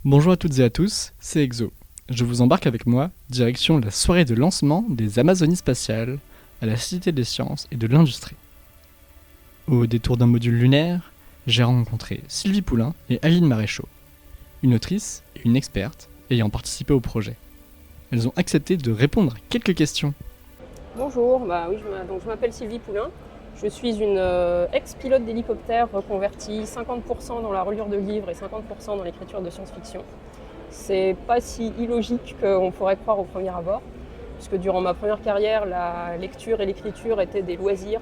Bonjour à toutes et à tous, c'est Exo. Je vous embarque avec moi, direction la soirée de lancement des Amazonies spatiales à la Cité des Sciences et de l'Industrie. Au détour d'un module lunaire, j'ai rencontré Sylvie Poulain et Aline Maréchaux, une autrice et une experte ayant participé au projet. Elles ont accepté de répondre à quelques questions. Bonjour, je m'appelle Sylvie Poulain. Je suis une ex-pilote d'hélicoptère reconvertie 50% dans la reliure de livres et 50% dans l'écriture de science-fiction. C'est pas si illogique qu'on pourrait croire au premier abord, puisque durant ma première carrière, la lecture et l'écriture étaient des loisirs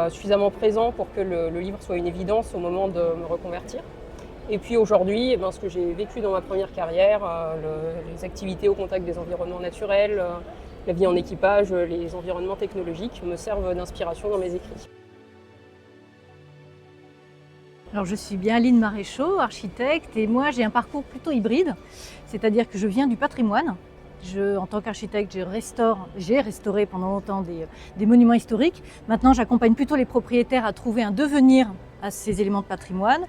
suffisamment présents pour que le livre soit une évidence au moment de me reconvertir. Et puis aujourd'hui, ce que j'ai vécu dans ma première carrière, les activités au contact des environnements naturels, la vie en équipage, les environnements technologiques me servent d'inspiration dans mes écrits. Alors je suis bien Aline Maréchaux, architecte, et moi j'ai un parcours plutôt hybride, c'est-à-dire que je viens du patrimoine. En tant qu'architecte, j'ai restauré pendant longtemps des monuments historiques. Maintenant, j'accompagne plutôt les propriétaires à trouver un devenir à ces éléments de patrimoine.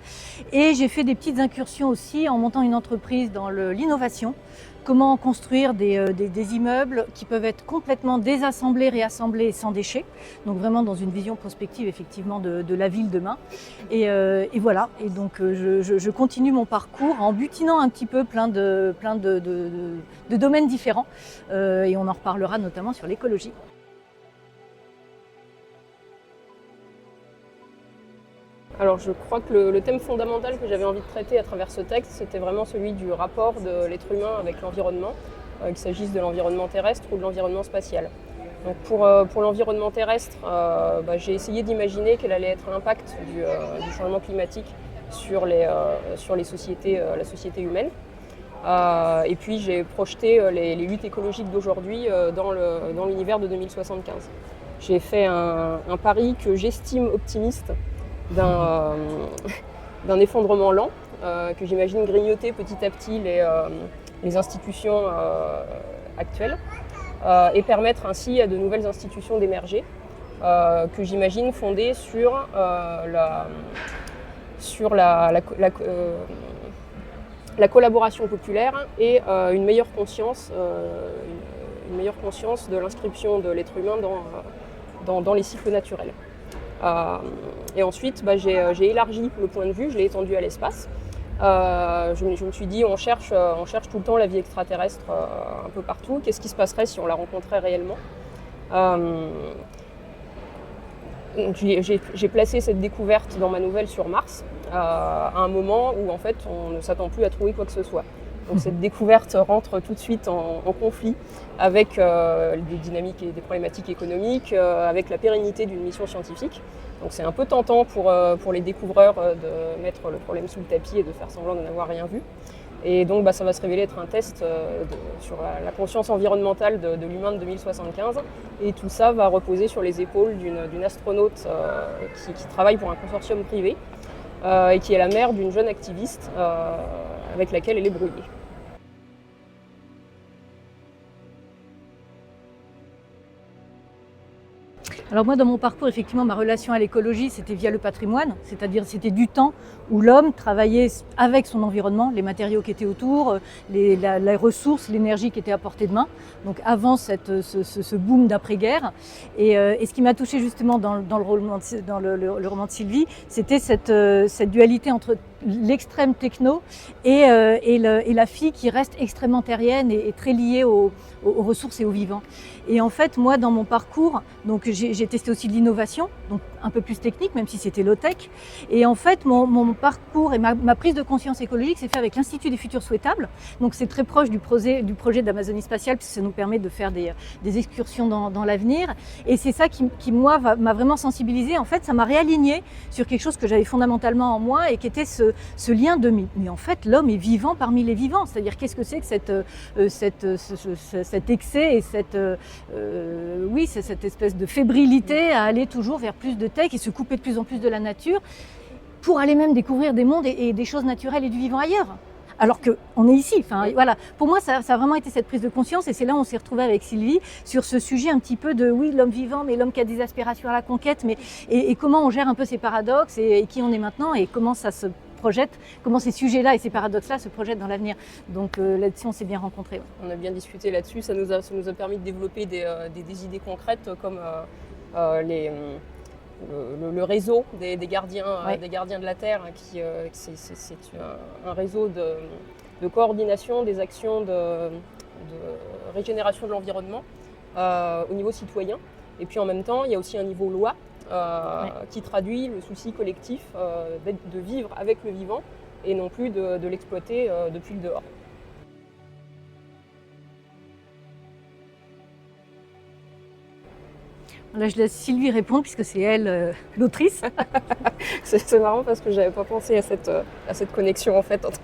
Et j'ai fait des petites incursions aussi en montant une entreprise dans l'innovation. Comment construire des immeubles qui peuvent être complètement désassemblés, réassemblés sans déchets. Donc vraiment dans une vision prospective effectivement de la ville demain. Et voilà, et donc je continue mon parcours en butinant un petit peu plein de domaines différents. Et on en reparlera notamment sur l'écologie. Alors je crois que le thème fondamental que j'avais envie de traiter à travers ce texte, c'était vraiment celui du rapport de l'être humain avec l'environnement, qu'il s'agisse de l'environnement terrestre ou de l'environnement spatial. Donc pour l'environnement terrestre, j'ai essayé d'imaginer quel allait être l'impact du changement climatique sur les sociétés, la société humaine. Et puis j'ai projeté les luttes écologiques d'aujourd'hui dans l'univers de 2075. J'ai fait un pari que j'estime optimiste d'un effondrement lent, que j'imagine grignoter petit à petit les institutions actuelles et permettre ainsi à de nouvelles institutions d'émerger, que j'imagine fondées sur la collaboration populaire et une meilleure conscience de l'inscription de l'être humain dans les cycles naturels. Et ensuite, j'ai élargi le point de vue, je l'ai étendu à l'espace. Je me suis dit, on cherche tout le temps la vie extraterrestre un peu partout. Qu'est-ce qui se passerait si on la rencontrait réellement ? J'ai placé cette découverte dans ma nouvelle sur Mars, à un moment où en fait on ne s'attend plus à trouver quoi que ce soit. Donc cette découverte rentre tout de suite en conflit avec des dynamiques et des problématiques économiques, avec la pérennité d'une mission scientifique. Donc c'est un peu tentant pour les découvreurs de mettre le problème sous le tapis et de faire semblant de n'avoir rien vu. Et donc ça va se révéler être un test sur la conscience environnementale de l'humain de 2075. Et tout ça va reposer sur les épaules d'une astronaute qui travaille pour un consortium privé et qui est la mère d'une jeune activiste avec laquelle elle est brouillée. Alors moi, dans mon parcours, effectivement, ma relation à l'écologie, c'était via le patrimoine, c'est-à-dire c'était du temps où l'homme travaillait avec son environnement, les matériaux qui étaient autour, les ressources, l'énergie qui était à portée de main, donc avant ce boom d'après-guerre. Et ce qui m'a touchée justement dans le roman de Sylvie, c'était cette dualité entre l'extrême techno et la fille qui reste extrêmement terrienne et très liée aux ressources et aux vivants. Et en fait, moi, dans mon parcours, donc j'ai testé aussi de l'innovation, donc un peu plus technique, même si c'était low-tech. Et en fait, mon parcours et ma prise de conscience écologique s'est fait avec l'Institut des Futurs Souhaitables. Donc c'est très proche du projet d'Amazonie spatiale, puisque ça nous permet de faire des excursions dans l'avenir. Et c'est ça qui moi, m'a vraiment sensibilisée. En fait, ça m'a réaligné sur quelque chose que j'avais fondamentalement en moi et qui était ce lien de mais en fait, l'homme est vivant parmi les vivants. C'est-à-dire, qu'est-ce que c'est que cet excès et c'est cette espèce de fébrilité à aller toujours vers plus de tech et se couper de plus en plus de la nature pour aller même découvrir des mondes et des choses naturelles et du vivant ailleurs. Alors qu'on est ici. Enfin, voilà. Pour moi, ça a vraiment été cette prise de conscience et c'est là où on s'est retrouvé avec Sylvie sur ce sujet un petit peu de l'homme vivant, mais l'homme qui a des aspirations à la conquête, et comment on gère un peu ces paradoxes et qui on est maintenant et comment ça se projettent, comment ces sujets-là et ces paradoxes-là se projettent dans l'avenir. Donc là-dessus, on s'est bien rencontrés. Ouais. On a bien discuté là-dessus, ça nous a permis de développer des idées concrètes comme le réseau des gardiens, des gardiens de la Terre, c'est un réseau de coordination des actions de régénération de l'environnement au niveau citoyen. Et puis en même temps, il y a aussi un niveau loi qui traduit le souci collectif de vivre avec le vivant et non plus de l'exploiter depuis le dehors. Là, je laisse Sylvie répondre puisque c'est elle l'autrice. C'est marrant parce que je n'avais pas pensé à cette connexion en fait entre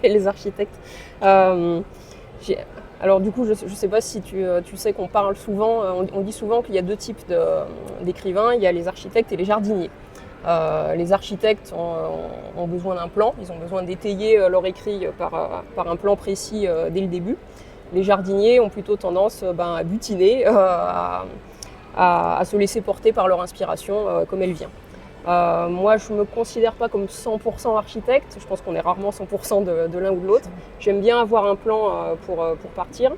les architectes. Alors du coup, je ne sais pas si tu sais qu'on parle souvent, on dit souvent qu'il y a deux types d'écrivains, il y a les architectes et les jardiniers. Les architectes ont besoin d'un plan, ils ont besoin d'étayer leur écrit par un plan précis dès le début. Les jardiniers ont plutôt tendance à butiner, à se laisser porter par leur inspiration comme elle vient. Moi, je ne me considère pas comme 100% architecte, je pense qu'on est rarement 100% de l'un ou de l'autre. J'aime bien avoir un plan pour partir.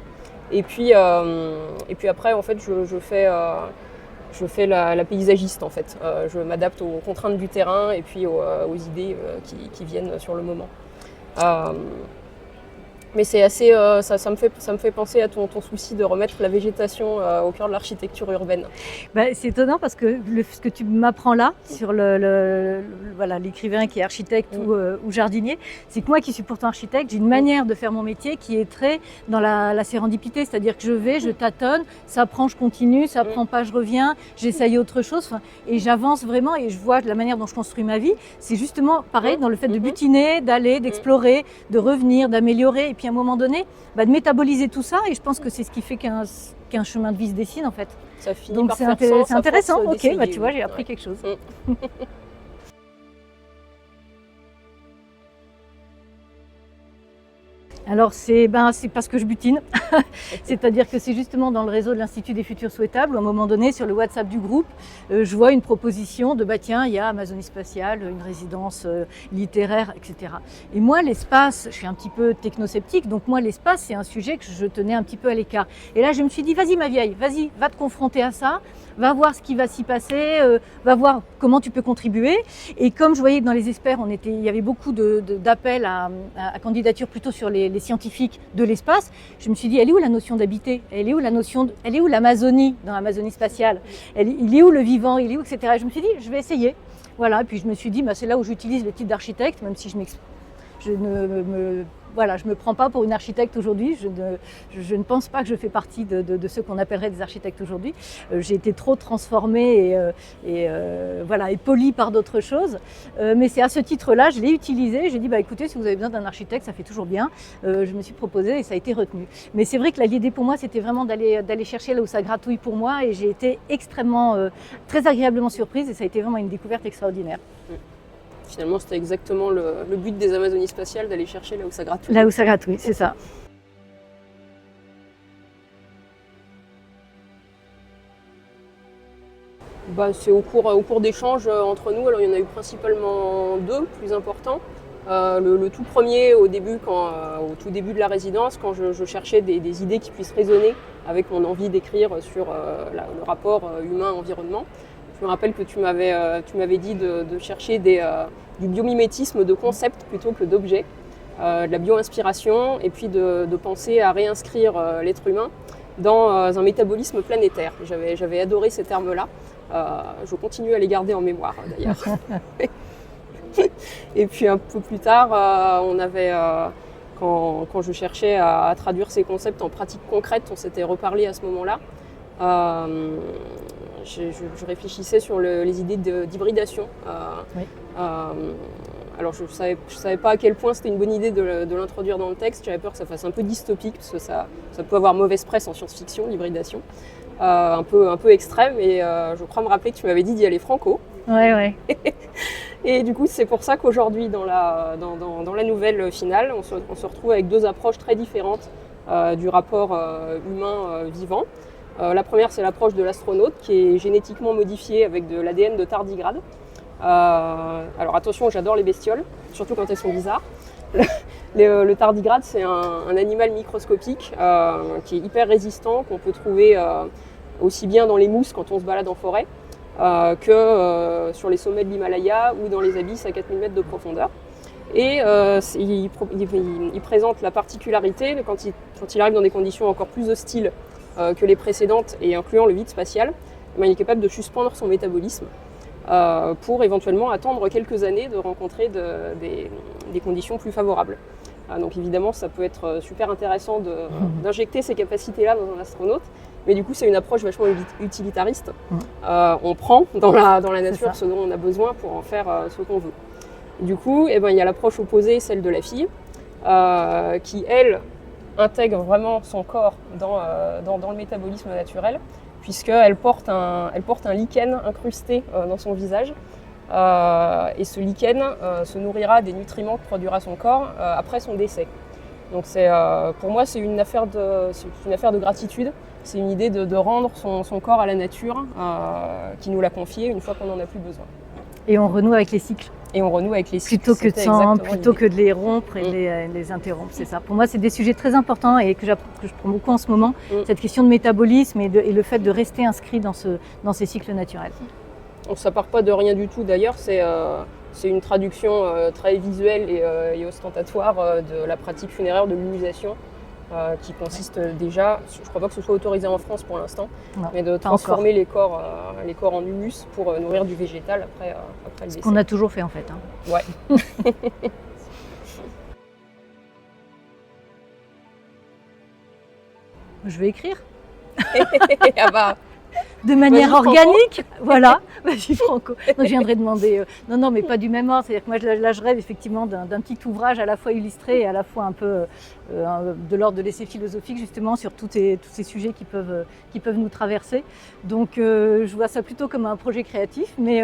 Et puis après, en fait, je fais la paysagiste, en fait. Je m'adapte aux contraintes du terrain et puis aux idées qui viennent sur le moment. Mais c'est assez, ça me fait penser à ton souci de remettre la végétation au cœur de l'architecture urbaine. C'est étonnant parce que ce que tu m'apprends là sur l'écrivain qui est architecte ou jardinier, c'est que moi qui suis pourtant architecte, j'ai une manière de faire mon métier qui est très dans la sérendipité, c'est-à-dire que je tâtonne, ça prend, je continue, ça prend pas, je reviens, j'essaye autre chose, et j'avance vraiment et je vois la manière dont je construis ma vie, c'est justement pareil dans le fait de butiner, d'aller, d'explorer, de revenir, d'améliorer. Et puis à un moment donné, de métaboliser tout ça, et je pense que c'est ce qui fait qu'un chemin de vie se dessine en fait. Ça finit donc par c'est faire sens, intéressant, ok, d'essayer, tu vois, j'ai appris quelque chose. Alors c'est parce que je butine, c'est-à-dire que c'est justement dans le réseau de l'Institut des Futurs Souhaitables, à un moment donné, sur le WhatsApp du groupe, je vois une proposition de tiens, il y a Amazonie Spatiale, une résidence littéraire, etc. Et moi l'espace, je suis un petit peu technosceptique, donc moi l'espace c'est un sujet que je tenais un petit peu à l'écart. Et là je me suis dit, vas-y ma vieille, vas-y, va te confronter à ça, va voir ce qui va s'y passer, va voir comment tu peux contribuer. Et comme je voyais que dans les experts, il y avait beaucoup d'appels à candidature plutôt sur les scientifiques de l'espace, je me suis dit, elle est où la notion d'habiter ? Elle est où l'Amazonie dans l'Amazonie spatiale ? Il est où le vivant ? Il est où, etc. Et je me suis dit, je vais essayer. Voilà, et puis je me suis dit, c'est là où j'utilise le titre d'architecte, même si je ne me prends pas pour une architecte aujourd'hui, je ne pense pas que je fais partie de ceux qu'on appellerait des architectes aujourd'hui. J'ai été trop transformée et polie par d'autres choses. Mais c'est à ce titre-là, je l'ai utilisé. J'ai dit, écoutez, si vous avez besoin d'un architecte, ça fait toujours bien. Je me suis proposée et ça a été retenu. Mais c'est vrai que l'idée pour moi, c'était vraiment d'aller chercher là où ça gratouille pour moi. Et j'ai été extrêmement, très agréablement surprise et ça a été vraiment une découverte extraordinaire. Finalement, c'était exactement le but des Amazonies spatiales, d'aller chercher là où ça gratouille. Là où ça gratouille, c'est ça. C'est au cours d'échanges entre nous. Alors, il y en a eu principalement deux plus importants. Le tout premier, au tout début de la résidence, quand je cherchais des idées qui puissent résonner avec mon envie d'écrire sur le rapport humain-environnement. Je me rappelle que tu m'avais dit de chercher du biomimétisme de concepts plutôt que d'objets, de la bio-inspiration, et puis de penser à réinscrire l'être humain dans un métabolisme planétaire. J'avais adoré ces termes-là. Je continue à les garder en mémoire d'ailleurs. Et puis un peu plus tard, quand je cherchais à traduire ces concepts en pratiques concrètes, on s'était reparlé à ce moment-là. Je réfléchissais sur les idées d'hybridation. Oui. Alors je savais pas à quel point c'était une bonne idée de l'introduire dans le texte. J'avais peur que ça fasse un peu dystopique, parce que ça peut avoir mauvaise presse en science-fiction, l'hybridation. Un peu extrême, et je crois me rappeler que tu m'avais dit d'y aller franco. Ouais. Et du coup, c'est pour ça qu'aujourd'hui, dans la nouvelle finale, on se retrouve avec deux approches très différentes du rapport humain-vivant. La première, c'est l'approche de l'astronaute, qui est génétiquement modifié avec de l'ADN de tardigrade. Alors attention, j'adore les bestioles, surtout quand elles sont bizarres. Le tardigrade, c'est un animal microscopique qui est hyper résistant, qu'on peut trouver aussi bien dans les mousses quand on se balade en forêt que sur les sommets de l'Himalaya ou dans les abysses à 4000 mètres de profondeur. Et il présente la particularité, quand il arrive dans des conditions encore plus hostiles que les précédentes, et incluant le vide spatial, il est capable de suspendre son métabolisme pour éventuellement attendre quelques années de rencontrer des conditions plus favorables. Donc évidemment, ça peut être super intéressant d'injecter ces capacités-là dans un astronaute, mais du coup, c'est une approche vachement utilitariste. On prend dans la nature ce dont on a besoin pour en faire ce qu'on veut. Du coup, il y a l'approche opposée, celle de la fille, qui, elle, intègre vraiment son corps dans le métabolisme naturel, puisqu'elle porte un lichen incrusté dans son visage. Et ce lichen se nourrira des nutriments que produira son corps après son décès. Donc pour moi, c'est une affaire de gratitude. C'est une idée de rendre son corps à la nature qui nous l'a confié une fois qu'on n'en a plus besoin. Et on renoue avec les cycles. Et on renoue avec les cycles. Plutôt que de les rompre et de les interrompre, c'est ça. Pour moi, c'est des sujets très importants et que je prends beaucoup en ce moment, cette question de métabolisme et le fait de rester inscrit dans ces cycles naturels. Ça part pas de rien du tout d'ailleurs, c'est une traduction très visuelle et ostentatoire de la pratique funéraire de l'humusation qui consiste déjà, je ne crois pas que ce soit autorisé en France pour l'instant, mais de transformer les corps en humus pour nourrir du végétal après le décès. Ce qu'on a toujours fait en fait. Ouais. Je vais écrire. Ah bah. De manière organique, voilà. Vas-y Franco. Donc, je viendrais demander. Non, mais pas du même ordre. C'est-à-dire que moi, là, je rêve effectivement d'un petit ouvrage à la fois illustré et à la fois un peu de l'ordre de l'essai philosophique, justement, sur tous ces sujets qui peuvent nous traverser. Donc, je vois ça plutôt comme un projet créatif, mais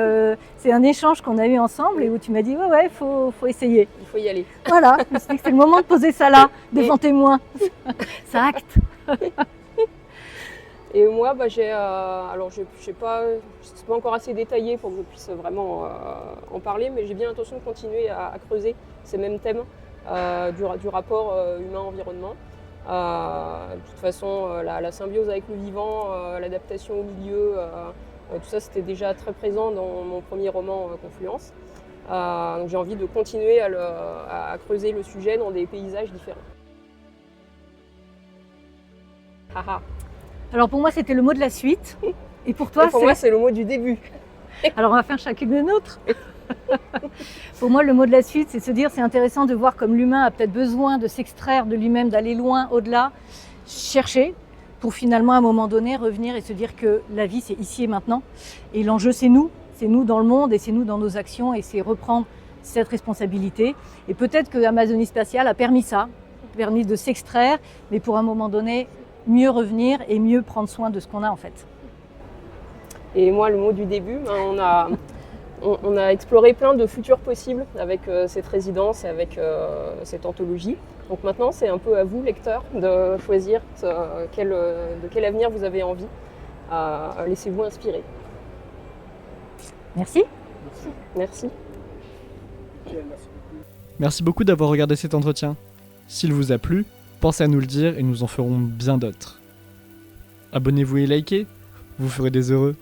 c'est un échange qu'on a eu ensemble et où tu m'as dit ouais, faut essayer. Il faut y aller. Voilà. Je me suis dit que c'est le moment de poser ça là, devant témoin. Ça acte. Et moi, alors je sais pas, c'est pas encore assez détaillé pour que je puisse vraiment en parler, mais j'ai bien l'intention de continuer à creuser ces mêmes thèmes du rapport humain-environnement. De toute façon, la symbiose avec le vivant, l'adaptation au milieu, tout ça c'était déjà très présent dans mon premier roman Confluence. Donc j'ai envie de continuer à creuser le sujet dans des paysages différents. Haha. Alors pour moi, c'était le mot de la suite. Et pour toi, moi, c'est le mot du début. Alors on va faire chacune le nôtre. Pour moi, le mot de la suite, c'est se dire, c'est intéressant de voir comme l'humain a peut-être besoin de s'extraire de lui-même, d'aller loin, au-delà, chercher, pour finalement à un moment donné revenir et se dire que la vie, c'est ici et maintenant. Et l'enjeu, c'est nous dans le monde et c'est nous dans nos actions et c'est reprendre cette responsabilité. Et peut-être que l'Amazonie spatiale a permis de s'extraire, mais pour un moment donné, mieux revenir et mieux prendre soin de ce qu'on a en fait. Et moi, le mot du début, on a exploré plein de futurs possibles avec cette résidence et avec cette anthologie. Donc maintenant, c'est un peu à vous, lecteurs, de choisir de quel avenir vous avez envie. Laissez-vous inspirer. Merci. Merci. Merci beaucoup d'avoir regardé cet entretien. S'il vous a plu, pensez à nous le dire et nous en ferons bien d'autres. Abonnez-vous et likez, vous ferez des heureux.